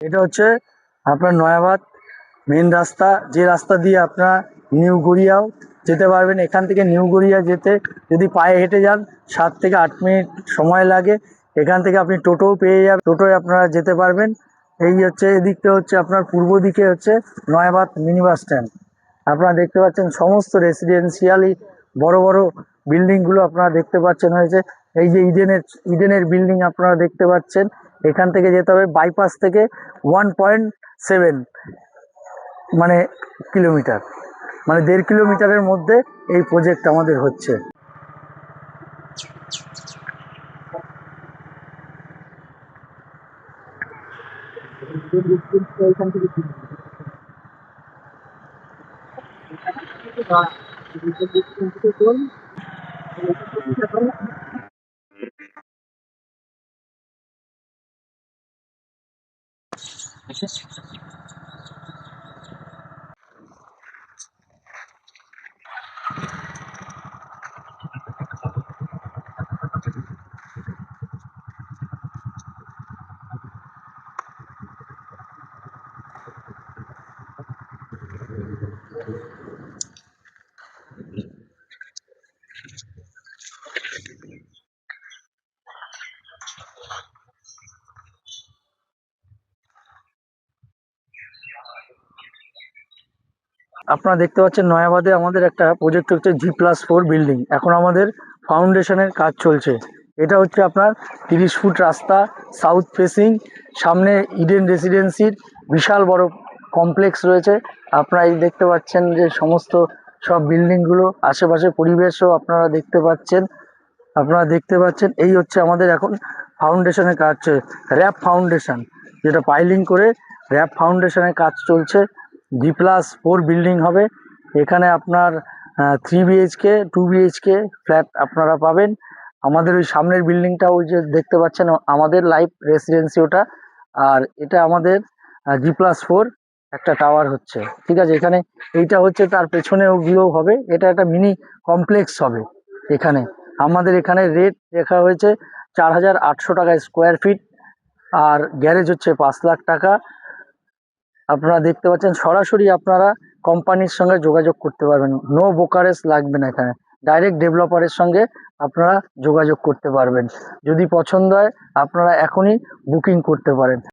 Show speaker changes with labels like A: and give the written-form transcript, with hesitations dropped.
A: এটা হচ্ছে আপনার নয়াবাদ মেন রাস্তা, যে রাস্তা দিয়ে আপনারা নিউ গড়িয়াও যেতে পারবেন। এখান থেকে নিউ গড়িয়া যেতে যদি পায়ে হেঁটে যান 7 থেকে 8 মিনিট সময় লাগে। এখান থেকে আপনি টোটোও পেয়ে যাবেন, টোটোয় আপনারা যেতে পারবেন। এই হচ্ছে এদিকটা হচ্ছে আপনার পূর্ব দিকে হচ্ছে নয়াবাদ মিনি বাস স্ট্যান্ড। আপনারা দেখতে পাচ্ছেন সমস্ত রেসিডেন্সিয়ালি বড় বড় বিল্ডিংগুলো আপনারা দেখতে পাচ্ছেন হয়েছে। এই যে ইডেনের বিল্ডিং আপনারা দেখতে পাচ্ছেন। এখান থেকে যেতে হবে বাইপাস থেকে 1.7 মানে কিলোমিটার, মানে 1.5 কিলোমিটারের মধ্যে এই প্রজেক্ট আমাদের হচ্ছে। আপনারা দেখতে পাচ্ছেন নয়াবাদে আমাদের একটা প্রজেক্ট হচ্ছে G+4 বিল্ডিং। এখন আমাদের ফাউন্ডেশনের কাজ চলছে। এটা হচ্ছে আপনার 30 ফুট রাস্তা, সাউথ ফেসিং, সামনে ইডেন রেসিডেন্সির বিশাল বড় কমপ্লেক্স রয়েছে। আপনারা এই দেখতে পাচ্ছেন যে সমস্ত সব বিল্ডিংগুলো, আশেপাশে পরিবেশও আপনারা দেখতে পাচ্ছেন। এই হচ্ছে আমাদের এখন ফাউন্ডেশনের কাজ চলছে, র্যাপ ফাউন্ডেশন, যেটা পাইলিং করে র্যাপ ফাউন্ডেশনের কাজ চলছে। G+4 বিল্ডিং হবে। এখানে আপনার 3 বিএইচকে 2 বিএইচকে ফ্ল্যাট আপনারা পাবেন। আমাদের ওই সামনের বিল্ডিংটা ওই যে দেখতে পাচ্ছেন আমাদের লাইফ রেসিডেন্সি ওটা। আর এটা আমাদের G+4 একটা টাওয়ার হচ্ছে, ঠিক আছে। এখানে এইটা হচ্ছে, তার পেছনে ওগুলো হবে। এটা একটা মিনি কমপ্লেক্স হবে। এখানে আমাদের এখানে রেট লেখা হয়েছে 4,800 টাকা স্কোয়ার ফিট, আর গ্যারেজ হচ্ছে 5 লাখ টাকা। আপনারা দেখতে পাচ্ছেন সরাসরি আপনারা কোম্পানির সঙ্গে যোগাযোগ করতে পারবেন, নো ব্রোকারেজ লাগবে না। এখানে ডাইরেক্ট ডেভেলপারের সঙ্গে আপনারা যোগাযোগ করতে পারবেন। যদি পছন্দ হয় আপনারা এখনই বুকিং করতে পারেন।